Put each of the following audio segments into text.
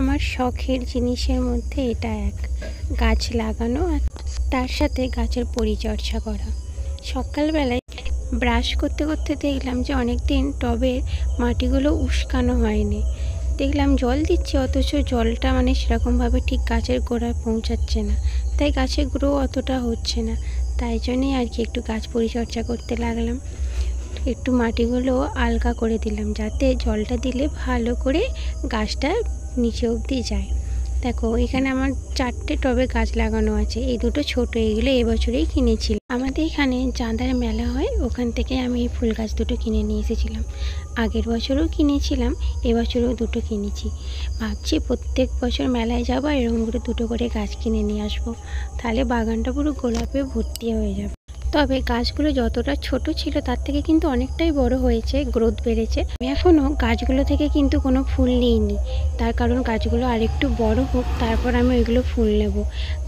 আমার শখের জিনিসের মধ্যে এটা এক, গাছ লাগানো আর তার সাথে গাছের পরিচর্যা করা। সকালবেলায় ব্রাশ করতে করতে দেখলাম যে অনেক দিন টবের মাটিগুলো উস্কানো হয়নি। দেখলাম জল দিচ্ছি, অথচ জলটা সেরকমভাবে ঠিক গাছের গোড়ায় পৌঁছাচ্ছে না, তাই গাছের গ্রো অতটা হচ্ছে না। তাই জন্যই আর কি একটু গাছ পরিচর্যা করতে লাগলাম। একটু মাটিগুলো আলগা করে দিলাম, যাতে জলটা দিলে ভালো করে গাছটা নিচে অবধি যায়। দেখো, এখানে আমার 4টে টবে গাছ লাগানো আছে। এই দুটো ছোট, এগুলো এবছরেই কিনেছিলাম। আমাদের এখানে চাঁদার মেলা হয়, ওখান থেকে আমি এই ফুল গাছ দুটো কিনে নিয়ে এসেছিলাম। আগের বছরও কিনেছিলাম, এবছরও দুটো কিনেছি। ভাবছি প্রত্যেক বছর মেলায় যাবো, এরকম করে দুটো করে গাছ কিনে নিয়ে আসবো, তাহলে বাগানটা পুরো গোলাপে ভর্তি হয়ে যাবে। তবে গাছগুলো যতটা ছোট ছিল তার থেকে কিন্তু অনেকটাই বড় হয়েছে, গ্রোথ বেড়েছে। আমি এখনও গাছগুলো থেকে কিন্তু কোনো ফুল নিইনি, তার কারণ গাছগুলো আরেকটু বড় হোক, তারপর আমি ওইগুলো ফুল নেব।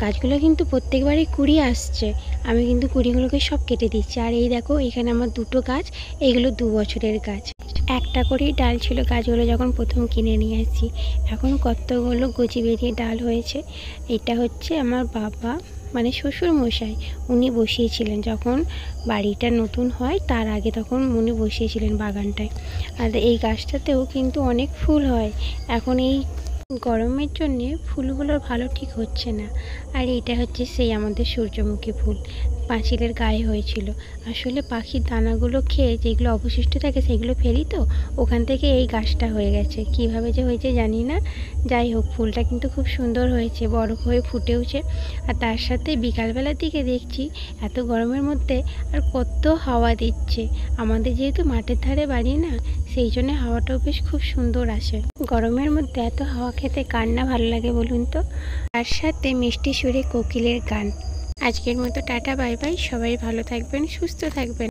গাছগুলো কিন্তু প্রত্যেকবারই কুড়ি আসছে, আমি কিন্তু কুড়িগুলোকে সব কেটে দিচ্ছি। আর এই দেখো, এখানে আমার দুটো গাছ, এইগুলো 2 বছরের গাছ। একটা করেই ডাল ছিল গাছগুলো যখন প্রথম কিনে নিয়ে আসছি, এখন কতগুলো গজি বেরিয়ে ডাল হয়েছে। এটা হচ্ছে আমার বাবা শ্বশুর মশাই, উনি বসিয়েছিলেন যখন বাড়িটা নতুন হয়, তার আগে তখন উনি বসিয়েছিলেন বাগানটায়। আর এই গাছটাতেও কিন্তু অনেক ফুল হয়। এখন এই গরমের জন্যে ফুলগুলোর ভালো ঠিক হচ্ছে না। আর এইটা হচ্ছে সেই আমাদের সূর্যমুখী ফুল, পাঁচিলের গায়ে হয়েছিল। আসলে পাখির দানাগুলো খেয়ে যেগুলো অবশিষ্ট থাকে সেগুলো ফেলি, তো ওখান থেকে এই গাছটা হয়ে গেছে। কিভাবে যে হয়েছে জানি না, যাই হোক ফুলটা কিন্তু খুব সুন্দর হয়েছে, বড় হয়ে ফুটেওছে। আর তার সাথে বিকালবেলার দিকে দেখছি এত গরমের মধ্যে আর কত হাওয়া দিচ্ছে। আমাদের যেহেতু মাঠের ধারে বাড়ি না, সেই জন্য হাওয়াটাও বেশ খুব সুন্দর আসে। গরমের মধ্যে এত হাওয়া খেতে কার না ভালো লাগে বলুন তো। তার সাথে মিষ্টি সুরে কোকিলের গান। আজকের মতো টাটা, বাই বাই। সবাই ভালো থাকবেন, সুস্থ থাকবেন।